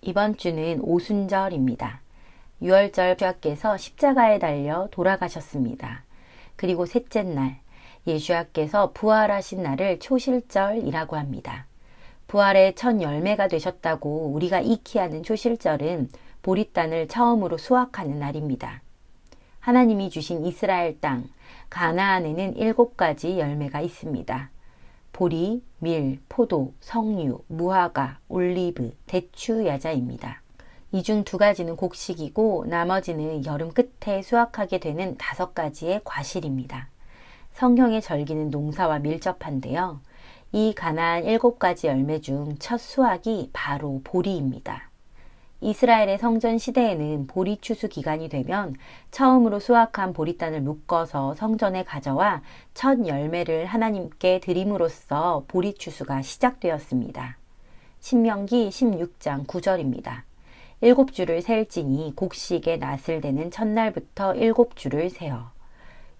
이번 주는 오순절입니다. 6월절 예수님께서 십자가에 달려 돌아가셨습니다. 그리고 셋째 날, 예수님께서 부활하신 날을 초실절이라고 합니다. 부활의 첫 열매가 되셨다고 우리가 익히 아는 초실절은 보리단을 처음으로 수확하는 날입니다. 하나님이 주신 이스라엘 땅, 가나안에는 7가지 열매가 있습니다. 보리, 밀, 포도, 석류, 무화과, 올리브, 대추, 야자입니다. 이 중 2가지는 곡식이고 나머지는 여름 끝에 수확하게 되는 5가지의 과실입니다. 성경의 절기는 농사와 밀접한데요. 이 가나안 7가지 열매 중 첫 수확이 바로 보리입니다. 이스라엘의 성전 시대에는 보리 추수 기간이 되면 처음으로 수확한 보리단을 묶어서 성전에 가져와 첫 열매를 하나님께 드림으로써 보리 추수가 시작되었습니다. 신명기 16장 9절입니다. 7주를 셀지니 곡식의 낫을 대는 첫날부터 7주를 세어.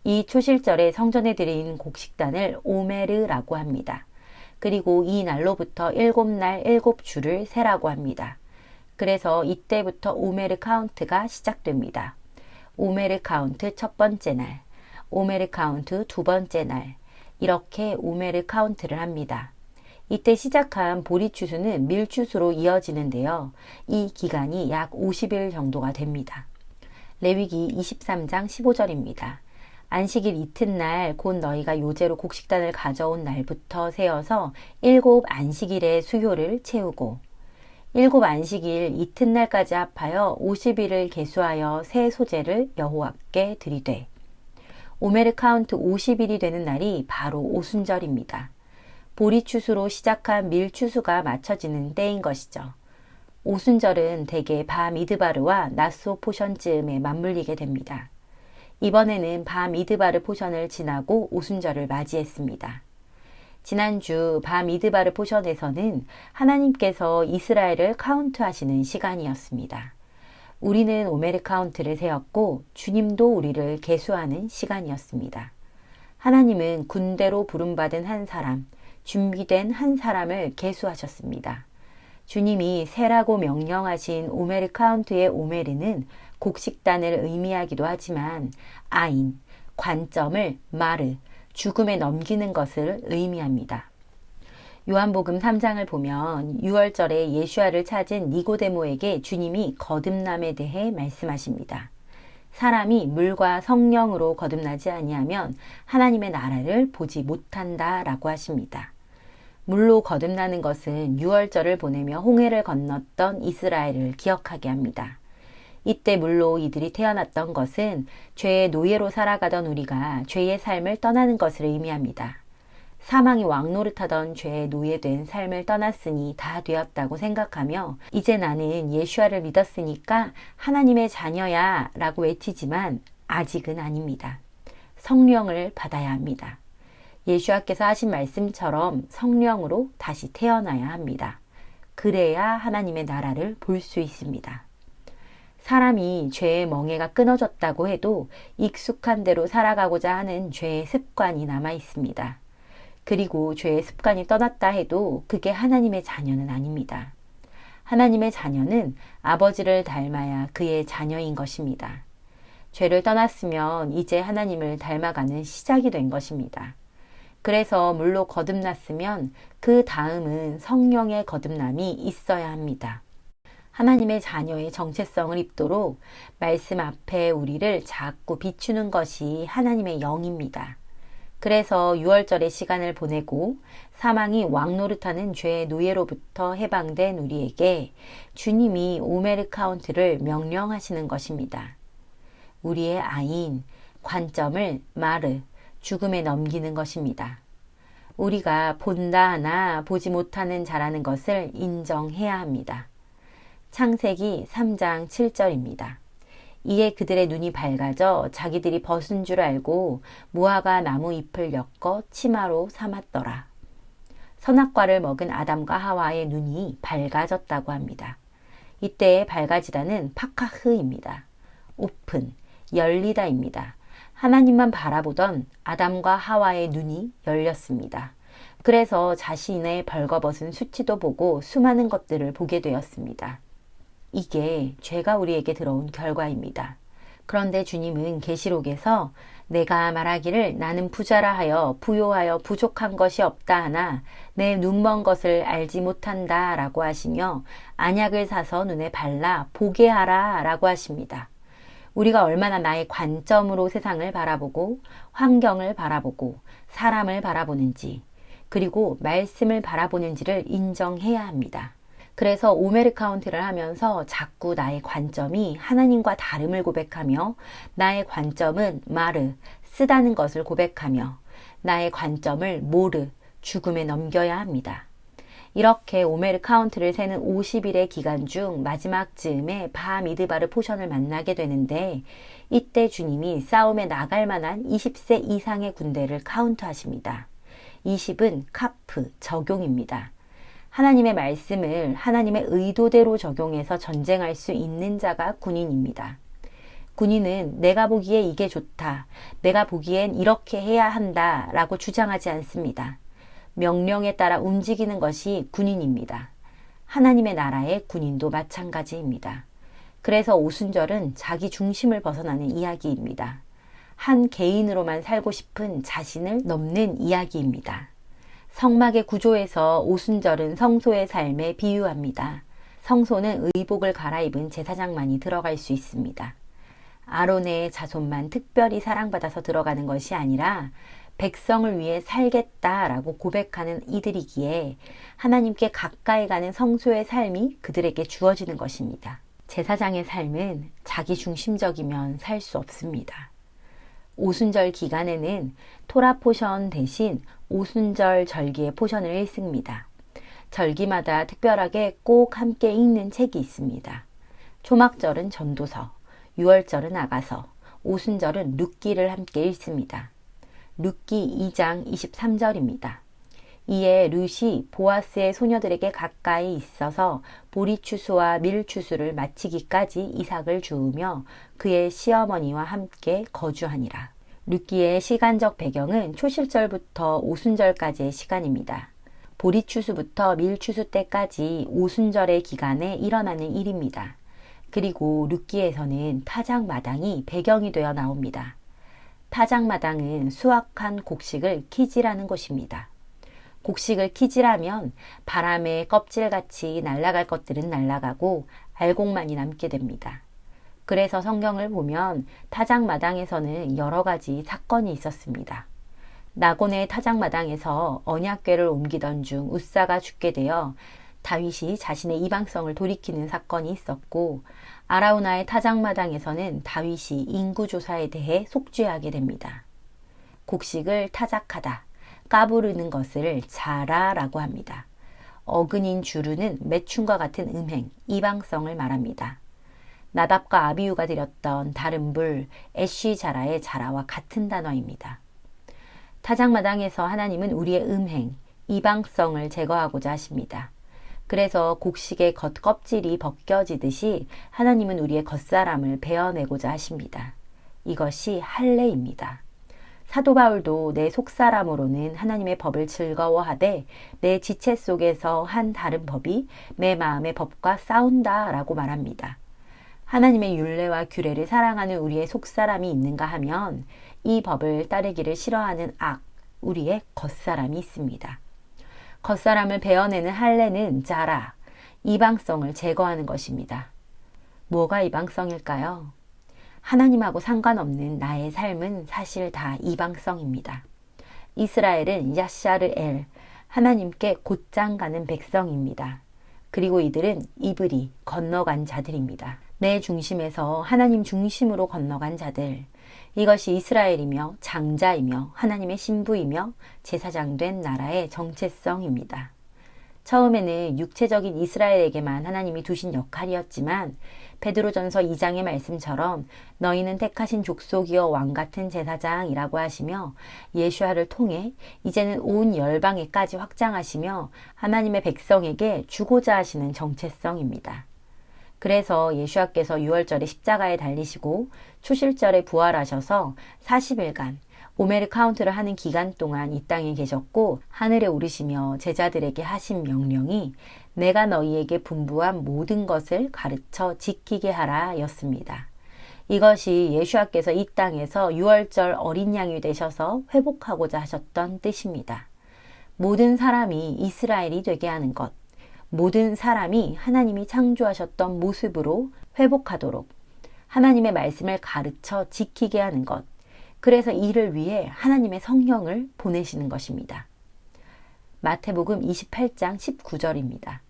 이 초실절에 성전에 드린 곡식단을 오메르라고 합니다. 그리고 이 날로부터 7날 7주를 세라고 합니다. 그래서 이때부터 오메르 카운트가 시작됩니다. 오메르 카운트 첫 번째 날, 오메르 카운트 2번째 날, 이렇게 오메르 카운트를 합니다. 이때 시작한 보리 추수는 밀 추수로 이어지는데요. 이 기간이 약 50일 정도가 됩니다. 레위기 23장 15절입니다. 안식일 이튿날 곧 너희가 요제로 곡식단을 가져온 날부터 세어서 7 안식일의 수요를 채우고 7 안식일 이튿날까지 합하여 50일을 계수하여 새 소재를 여호와께 드리되. 오메르 카운트 50일이 되는 날이 바로 오순절입니다. 보리 추수로 시작한 밀 추수가 마쳐지는 때인 것이죠. 오순절은 대개 바 미드바르와 나소 포션쯤에 맞물리게 됩니다. 이번에는 바 미드바르 포션을 지나고 오순절을 맞이했습니다. 지난주 바 미드바르 포션에서는 하나님께서 이스라엘을 카운트하시는 시간이었습니다. 우리는 오메르 카운트를 세웠고 주님도 우리를 계수하는 시간이었습니다. 하나님은 군대로 부름받은 한 사람, 준비된 한 사람을 계수하셨습니다. 주님이 세라고 명령하신 오메르 카운트의 오메르는 곡식단을 의미하기도 하지만 아인, 관점을 마르, 죽음에 넘기는 것을 의미합니다. 요한복음 3장을 보면 6월절에 예수야를 찾은 니고데모에게 주님이 거듭남에 대해 말씀하십니다. 사람이 물과 성령으로 거듭나지 아니하면 하나님의 나라를 보지 못한다 라고 하십니다. 물로 거듭나는 것은 6월절을 보내며 홍해를 건넜던 이스라엘을 기억하게 합니다. 이때 물로 이들이 태어났던 것은 죄의 노예로 살아가던 우리가 죄의 삶을 떠나는 것을 의미합니다. 사망이 왕노릇하던 죄의 노예된 삶을 떠났으니 다 되었다고 생각하며 이제 나는 예수야를 믿었으니까 하나님의 자녀야 라고 외치지만 아직은 아닙니다. 성령을 받아야 합니다. 예수야께서 하신 말씀처럼 성령으로 다시 태어나야 합니다. 그래야 하나님의 나라를 볼 수 있습니다. 사람이 죄의 멍에가 끊어졌다고 해도 익숙한 대로 살아가고자 하는 죄의 습관이 남아 있습니다. 그리고 죄의 습관이 떠났다 해도 그게 하나님의 자녀는 아닙니다. 하나님의 자녀는 아버지를 닮아야 그의 자녀인 것입니다. 죄를 떠났으면 이제 하나님을 닮아가는 시작이 된 것입니다. 그래서 물로 거듭났으면 그 다음은 성령의 거듭남이 있어야 합니다. 하나님의 자녀의 정체성을 입도록 말씀 앞에 우리를 자꾸 비추는 것이 하나님의 영입니다. 그래서 6월절의 시간을 보내고 사망이 왕노릇하는 죄의 노예로부터 해방된 우리에게 주님이 오메르 카운트를 명령하시는 것입니다. 우리의 아인, 관점을 마르, 죽음에 넘기는 것입니다. 우리가 본다 하나 보지 못하는 자라는 것을 인정해야 합니다. 창세기 3장 7절입니다. 이에 그들의 눈이 밝아져 자기들이 벗은 줄 알고 무화과 나무 잎을 엮어 치마로 삼았더라. 선악과를 먹은 아담과 하와의 눈이 밝아졌다고 합니다. 이때의 밝아지다는 파카흐입니다. 오픈, 열리다입니다. 하나님만 바라보던 아담과 하와의 눈이 열렸습니다. 그래서 자신의 벌거벗은 수치도 보고 수많은 것들을 보게 되었습니다. 이게 죄가 우리에게 들어온 결과입니다. 그런데 주님은 계시록에서 내가 말하기를 나는 부자라 하여 부요하여 부족한 것이 없다 하나 내 눈먼 것을 알지 못한다 라고 하시며 안약을 사서 눈에 발라 보게 하라 라고 하십니다. 우리가 얼마나 나의 관점으로 세상을 바라보고 환경을 바라보고 사람을 바라보는지 그리고 말씀을 바라보는지를 인정해야 합니다. 그래서 오메르 카운트를 하면서 자꾸 나의 관점이 하나님과 다름을 고백하며 나의 관점은 마르, 쓰다는 것을 고백하며 나의 관점을 모르, 죽음에 넘겨야 합니다. 이렇게 오메르 카운트를 세는 50일의 기간 중 마지막 즈음에 바 미드바르 포션을 만나게 되는데 이때 주님이 싸움에 나갈 만한 20세 이상의 군대를 카운트하십니다. 20은 카프, 적용입니다. 하나님의 말씀을 하나님의 의도대로 적용해서 전쟁할 수 있는 자가 군인입니다. 군인은 내가 보기에 이게 좋다, 내가 보기엔 이렇게 해야 한다 라고 주장하지 않습니다. 명령에 따라 움직이는 것이 군인입니다. 하나님의 나라의 군인도 마찬가지입니다. 그래서 오순절은 자기 중심을 벗어나는 이야기입니다. 한 개인으로만 살고 싶은 자신을 넘는 이야기입니다. 성막의 구조에서 오순절은 성소의 삶에 비유합니다. 성소는 의복을 갈아입은 제사장만이 들어갈 수 있습니다. 아론의 자손만 특별히 사랑받아서 들어가는 것이 아니라 백성을 위해 살겠다라고 고백하는 이들이기에 하나님께 가까이 가는 성소의 삶이 그들에게 주어지는 것입니다. 제사장의 삶은 자기 중심적이면 살 수 없습니다. 오순절 기간에는 토라 포션 대신 오순절 절기의 포션을 읽습니다. 절기마다 특별하게 꼭 함께 읽는 책이 있습니다. 초막절은 전도서, 유월절은 아가서, 오순절은 룻기를 함께 읽습니다. 룻기 2장 23절입니다. 이에 룻이 보아스의 소녀들에게 가까이 있어서 보리추수와 밀추수를 마치기까지 이삭을 주우며 그의 시어머니와 함께 거주하니라. 룻기의 시간적 배경은 초실절부터 오순절까지의 시간입니다. 보리추수부터 밀추수 때까지 오순절의 기간에 일어나는 일입니다. 그리고 룻기에서는 타작마당이 배경이 되어 나옵니다. 타작마당은 수확한 곡식을 키지라는 곳입니다. 곡식을 키지라면 바람에 껍질같이 날아갈 것들은 날아가고 알곡만이 남게 됩니다. 그래서 성경을 보면 타작마당에서는 여러 가지 사건이 있었습니다. 나곤의 타작마당에서 언약궤를 옮기던 중 웃사가 죽게 되어 다윗이 자신의 이방성을 돌이키는 사건이 있었고 아라우나의 타작마당에서는 다윗이 인구조사에 대해 속죄하게 됩니다. 곡식을 타작하다, 까부르는 것을 자라라고 합니다. 어근인 주르는 매춘과 같은 음행, 이방성을 말합니다. 나답과 아비후가 드렸던 다른 불, 애쉬자라의 자라와 같은 단어입니다. 타작마당에서 하나님은 우리의 음행, 이방성을 제거하고자 하십니다. 그래서 곡식의 겉껍질이 벗겨지듯이 하나님은 우리의 겉사람을 베어내고자 하십니다. 이것이 할례입니다. 사도 바울도 내 속사람으로는 하나님의 법을 즐거워하되 내 지체 속에서 한 다른 법이 내 마음의 법과 싸운다 라고 말합니다. 하나님의 율례와 규례를 사랑하는 우리의 속사람이 있는가 하면 이 법을 따르기를 싫어하는 우리의 겉사람이 있습니다. 겉사람을 베어내는 할례는 자라, 이방성을 제거하는 것입니다. 뭐가 이방성일까요? 하나님하고 상관없는 나의 삶은 사실 다 이방성입니다. 이스라엘은 야샤르엘, 하나님께 곧장 가는 백성입니다. 그리고 이들은 이브리, 건너간 자들입니다. 내 중심에서 하나님 중심으로 건너간 자들, 이것이 이스라엘이며 장자이며 하나님의 신부이며 제사장된 나라의 정체성입니다. 처음에는 육체적인 이스라엘에게만 하나님이 두신 역할이었지만 베드로전서 2장의 말씀처럼 너희는 택하신 족속이여 왕같은 제사장이라고 하시며 예수아를 통해 이제는 온 열방에까지 확장하시며 하나님의 백성에게 주고자 하시는 정체성입니다. 그래서 예수아께서 유월절에 십자가에 달리시고 초실절에 부활하셔서 40일간 오메르 카운트를 하는 기간 동안 이 땅에 계셨고 하늘에 오르시며 제자들에게 하신 명령이 내가 너희에게 분부한 모든 것을 가르쳐 지키게 하라 였습니다. 이것이 예수와께서 이 땅에서 유월절 어린 양이 되셔서 회복하고자 하셨던 뜻입니다. 모든 사람이 이스라엘이 되게 하는 것, 모든 사람이 하나님이 창조하셨던 모습으로 회복하도록 하나님의 말씀을 가르쳐 지키게 하는 것, 그래서 이를 위해 하나님의 성령을 보내시는 것입니다. 마태복음 28장 19절입니다.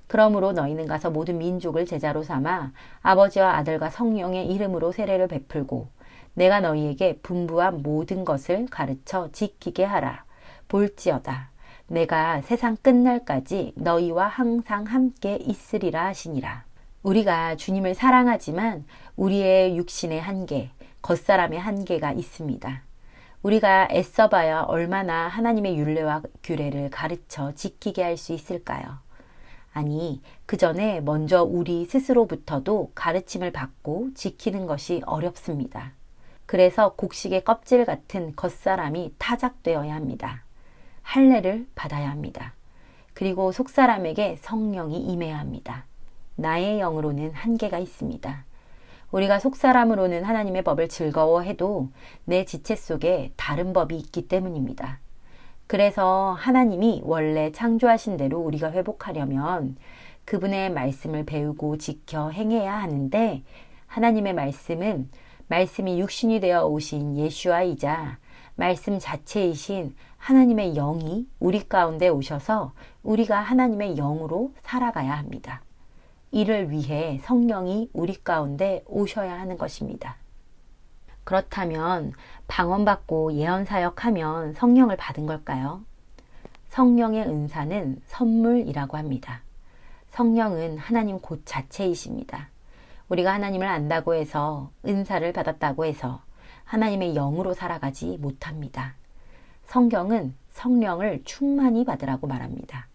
그러므로 너희는 가서 모든 민족을 제자로 삼아 아버지와 아들과 성령의 이름으로 세례를 베풀고 내가 너희에게 분부한 모든 것을 가르쳐 지키게 하라. 볼지어다. 내가 세상 끝날까지 너희와 항상 함께 있으리라 하시니라. 우리가 주님을 사랑하지만 우리의 육신의 한계, 겉사람의 한계가 있습니다. 우리가 애써봐야 얼마나 하나님의 율례와 규례를 가르쳐 지키게 할 수 있을까요? 아니, 그 전에 먼저 우리 스스로부터도 가르침을 받고 지키는 것이 어렵습니다. 그래서 곡식의 껍질 같은 겉사람이 타작되어야 합니다. 할례를 받아야 합니다. 그리고 속사람에게 성령이 임해야 합니다. 나의 영으로는 한계가 있습니다. 우리가 속사람으로는 하나님의 법을 즐거워해도 내 지체 속에 다른 법이 있기 때문입니다. 그래서 하나님이 원래 창조하신 대로 우리가 회복하려면 그분의 말씀을 배우고 지켜 행해야 하는데 하나님의 말씀은 말씀이 육신이 되어 오신 예수아이자 말씀 자체이신 하나님의 영이 우리 가운데 오셔서 우리가 하나님의 영으로 살아가야 합니다. 이를 위해 성령이 우리 가운데 오셔야 하는 것입니다. 그렇다면 방언받고 예언사역하면 성령을 받은 걸까요? 성령의 은사는 선물이라고 합니다. 성령은 하나님 곧 자체이십니다. 우리가 하나님을 안다고 해서 은사를 받았다고 해서 하나님의 영으로 살아가지 못합니다. 성경은 성령을 충만히 받으라고 말합니다.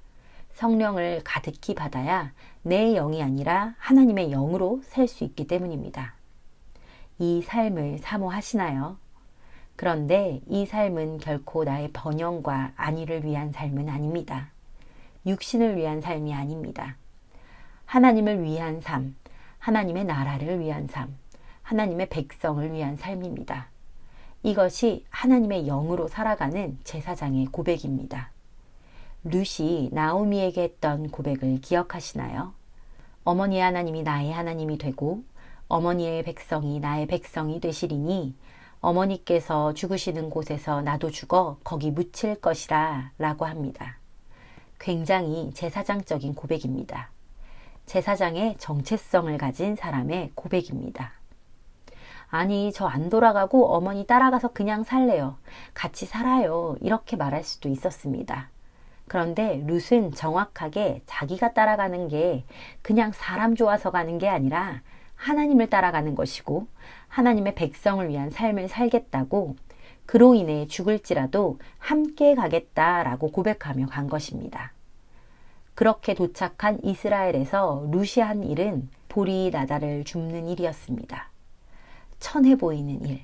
성령을 가득히 받아야 내 영이 아니라 하나님의 영으로 살 수 있기 때문입니다. 이 삶을 사모하시나요? 그런데 이 삶은 결코 나의 번영과 안위를 위한 삶은 아닙니다. 육신을 위한 삶이 아닙니다. 하나님을 위한 삶, 하나님의 나라를 위한 삶, 하나님의 백성을 위한 삶입니다. 이것이 하나님의 영으로 살아가는 제사장의 고백입니다. 룻이 나오미에게 했던 고백을 기억하시나요? 어머니 하나님이 나의 하나님이 되고 어머니의 백성이 나의 백성이 되시리니 어머니께서 죽으시는 곳에서 나도 죽어 거기 묻힐 것이라 라고 합니다. 굉장히 제사장적인 고백입니다. 제사장의 정체성을 가진 사람의 고백입니다. 아니, 저 안 돌아가고 어머니 따라가서 그냥 살래요. 같이 살아요. 이렇게 말할 수도 있었습니다. 그런데 룻은 정확하게 자기가 따라가는 게 그냥 사람 좋아서 가는 게 아니라 하나님을 따라가는 것이고 하나님의 백성을 위한 삶을 살겠다고 그로 인해 죽을지라도 함께 가겠다라고 고백하며 간 것입니다. 그렇게 도착한 이스라엘에서 룻이 한 일은 보리 나달을 줍는 일이었습니다. 천해 보이는 일,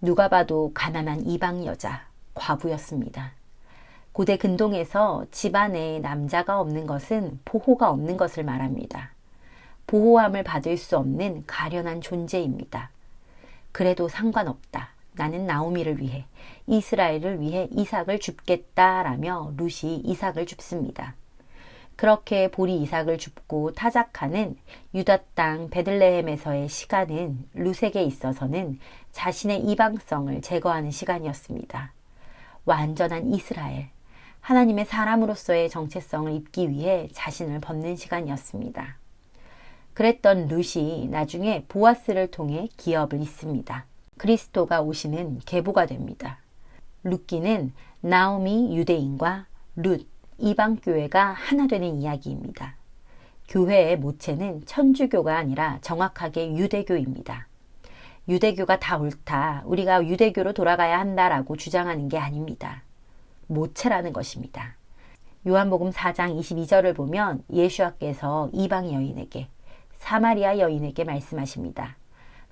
누가 봐도 가난한 이방 여자, 과부였습니다. 고대 근동에서 집안에 남자가 없는 것은 보호가 없는 것을 말합니다. 보호함을 받을 수 없는 가련한 존재입니다. 그래도 상관없다. 나는 나오미를 위해, 이스라엘을 위해 이삭을 줍겠다라며 룻이 이삭을 줍습니다. 그렇게 보리 이삭을 줍고 타작하는 유다 땅 베들레헴에서의 시간은 룻에게 있어서는 자신의 이방성을 제거하는 시간이었습니다. 완전한 이스라엘, 하나님의 사람으로서의 정체성을 입기 위해 자신을 벗는 시간이었습니다. 그랬던 룻이 나중에 보아스를 통해 기업을 잇습니다. 그리스도가 오시는 계보가 됩니다. 룻기는 나오미 유대인과 룻 이방교회가 하나 되는 이야기입니다. 교회의 모체는 천주교가 아니라 정확하게 유대교입니다. 유대교가 다 옳다, 우리가 유대교로 돌아가야 한다라고 주장하는 게 아닙니다. 모체라는 것입니다. 요한복음 4장 22절을 보면 예수와께서 이방 여인에게, 사마리아 여인에게 말씀하십니다.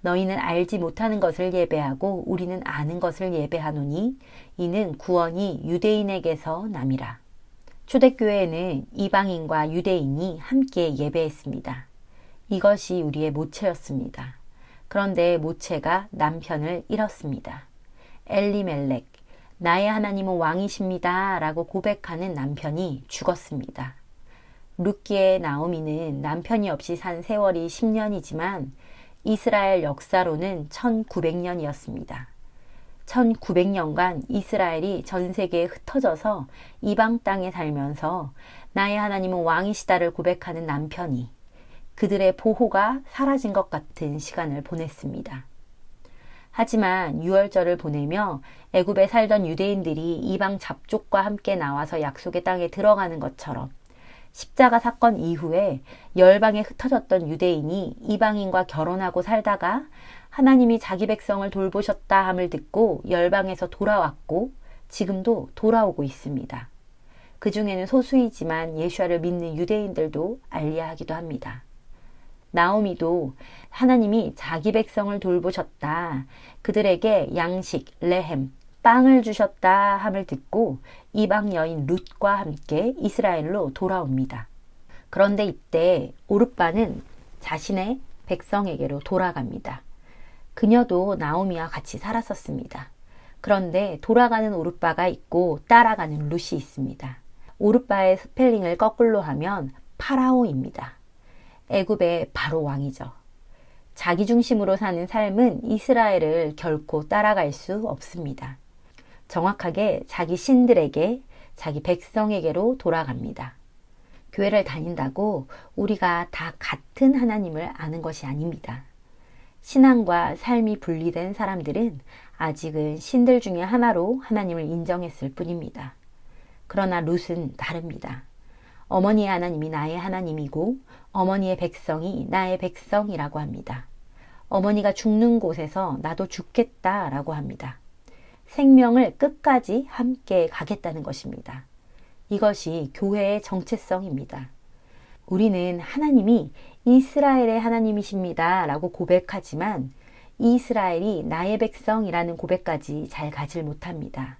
너희는 알지 못하는 것을 예배하고 우리는 아는 것을 예배하노니 이는 구원이 유대인에게서 남이라. 초대교회에는 이방인과 유대인이 함께 예배했습니다. 이것이 우리의 모체였습니다. 그런데 모체가 남편을 잃었습니다. 엘리멜렉, 나의 하나님은 왕이십니다 라고 고백하는 남편이 죽었습니다. 룻기의 나오미는 남편이 없이 산 세월이 10년이지만 이스라엘 역사로는 1900년이었습니다. 1900년간 이스라엘이 전 세계에 흩어져서 이방 땅에 살면서 나의 하나님은 왕이시다를 고백하는 남편이 그들의 보호가 사라진 것 같은 시간을 보냈습니다. 하지만 유월절을 보내며 애굽에 살던 유대인들이 이방 잡족과 함께 나와서 약속의 땅에 들어가는 것처럼 십자가 사건 이후에 열방에 흩어졌던 유대인이 이방인과 결혼하고 살다가 하나님이 자기 백성을 돌보셨다 함을 듣고 열방에서 돌아왔고 지금도 돌아오고 있습니다. 그 중에는 소수이지만 예수와를 믿는 유대인들도 알리하기도 합니다. 나오미도 하나님이 자기 백성을 돌보셨다, 그들에게 양식, 레헴, 빵을 주셨다 함을 듣고 이방 여인 룻과 함께 이스라엘로 돌아옵니다. 그런데 이때 오르빠는 자신의 백성에게로 돌아갑니다. 그녀도 나오미와 같이 살았었습니다. 그런데 돌아가는 오르빠가 있고 따라가는 룻이 있습니다. 오르빠의 스펠링을 거꾸로 하면 파라오입니다. 애굽의 바로 왕이죠. 자기 중심으로 사는 삶은 이스라엘을 결코 따라갈 수 없습니다. 정확하게 자기 신들에게, 자기 백성에게로 돌아갑니다. 교회를 다닌다고 우리가 다 같은 하나님을 아는 것이 아닙니다. 신앙과 삶이 분리된 사람들은 아직은 신들 중에 하나로 하나님을 인정했을 뿐입니다. 그러나 룻은 다릅니다. 어머니의 하나님이 나의 하나님이고 어머니의 백성이 나의 백성이라고 합니다. 어머니가 죽는 곳에서 나도 죽겠다라고 합니다. 생명을 끝까지 함께 가겠다는 것입니다. 이것이 교회의 정체성입니다. 우리는 하나님이 이스라엘의 하나님이십니다 라고 고백하지만 이스라엘이 나의 백성이라는 고백까지 잘 가질 못합니다.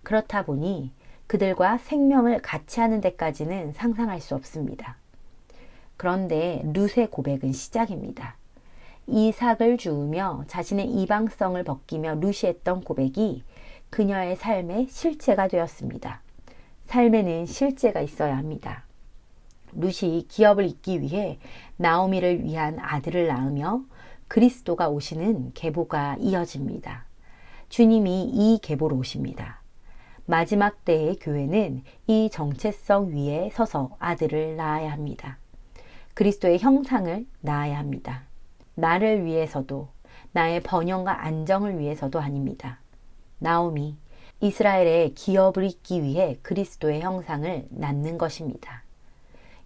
그렇다 보니 그들과 생명을 같이 하는 데까지는 상상할 수 없습니다. 그런데 룻의 고백은 시작입니다. 이삭을 주우며 자신의 이방성을 벗기며 룻이 했던 고백이 그녀의 삶의 실체가 되었습니다. 삶에는 실제가 있어야 합니다. 룻이 기업을 잇기 위해 나오미를 위한 아들을 낳으며 그리스도가 오시는 계보가 이어집니다. 주님이 이 계보로 오십니다. 마지막 때의 교회는 이 정체성 위에 서서 아들을 낳아야 합니다. 그리스도의 형상을 낳아야 합니다. 나를 위해서도, 나의 번영과 안정을 위해서도 아닙니다. 나오미, 이스라엘의 기업을 잇기 위해 그리스도의 형상을 낳는 것입니다.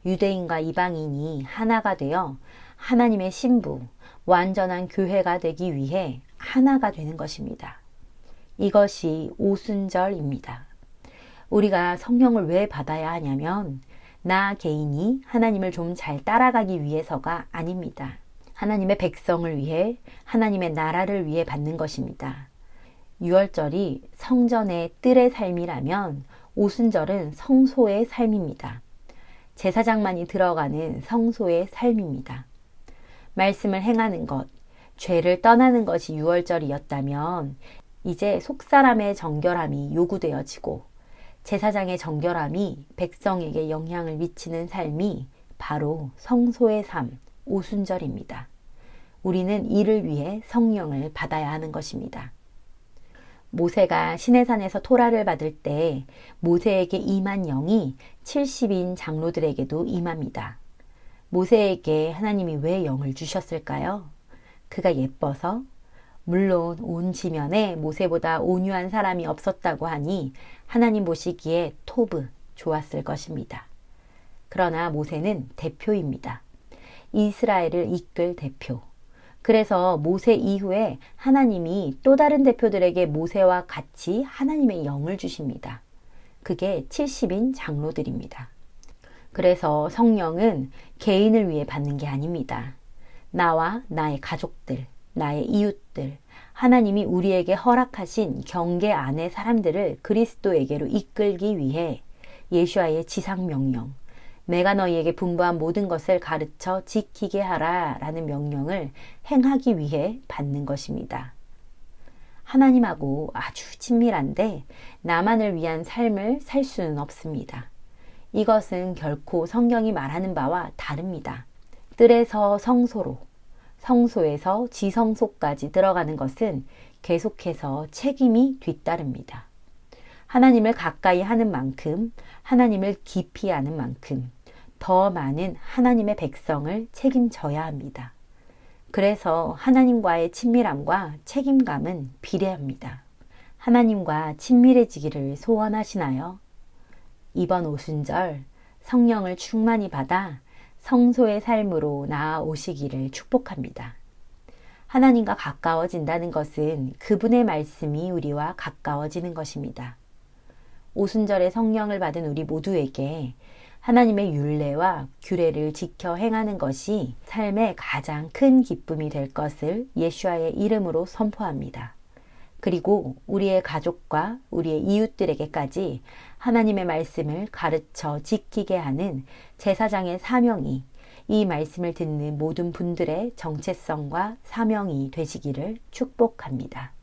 유대인과 이방인이 하나가 되어 하나님의 신부, 완전한 교회가 되기 위해 하나가 되는 것입니다. 이것이 오순절입니다. 우리가 성령을 왜 받아야 하냐면 나 개인이 하나님을 좀 잘 따라가기 위해서가 아닙니다. 하나님의 백성을 위해, 하나님의 나라를 위해 받는 것입니다. 유월절이 성전의 뜰의 삶이라면 오순절은 성소의 삶입니다. 제사장만이 들어가는 성소의 삶입니다. 말씀을 행하는 것, 죄를 떠나는 것이 유월절이었다면 이제 속사람의 정결함이 요구되어지고 제사장의 정결함이 백성에게 영향을 미치는 삶이 바로 성소의 삶, 오순절입니다. 우리는 이를 위해 성령을 받아야 하는 것입니다. 모세가 시내산에서 토라를 받을 때 모세에게 임한 영이 70인 장로들에게도 임합니다. 모세에게 하나님이 왜 영을 주셨을까요? 그가 예뻐서? 물론 온 지면에 모세보다 온유한 사람이 없었다고 하니 하나님 보시기에 토브, 좋았을 것입니다. 그러나 모세는 대표입니다. 이스라엘을 이끌 대표. 그래서 모세 이후에 하나님이 또 다른 대표들에게 모세와 같이 하나님의 영을 주십니다. 그게 70인 장로들입니다. 그래서 성령은 개인을 위해 받는 게 아닙니다. 나와 나의 가족들, 나의 이웃들, 하나님이 우리에게 허락하신 경계 안의 사람들을 그리스도에게로 이끌기 위해 예수와의 지상명령, 내가 너희에게 분부한 모든 것을 가르쳐 지키게 하라 라는 명령을 행하기 위해 받는 것입니다. 하나님하고 아주 친밀한데 나만을 위한 삶을 살 수는 없습니다. 이것은 결코 성경이 말하는 바와 다릅니다. 뜰에서 성소로, 성소에서 지성소까지 들어가는 것은 계속해서 책임이 뒤따릅니다. 하나님을 가까이 하는 만큼, 하나님을 깊이 아는 만큼 더 많은 하나님의 백성을 책임져야 합니다. 그래서 하나님과의 친밀함과 책임감은 비례합니다. 하나님과 친밀해지기를 소원하시나요? 이번 오순절 성령을 충만히 받아 성소의 삶으로 나아오시기를 축복합니다. 하나님과 가까워진다는 것은 그분의 말씀이 우리와 가까워지는 것입니다. 오순절에 성령을 받은 우리 모두에게 하나님의 율례와 규례를 지켜 행하는 것이 삶의 가장 큰 기쁨이 될 것을 예수와의 이름으로 선포합니다. 그리고 우리의 가족과 우리의 이웃들에게까지 하나님의 말씀을 가르쳐 지키게 하는 제사장의 사명이 이 말씀을 듣는 모든 분들의 정체성과 사명이 되시기를 축복합니다.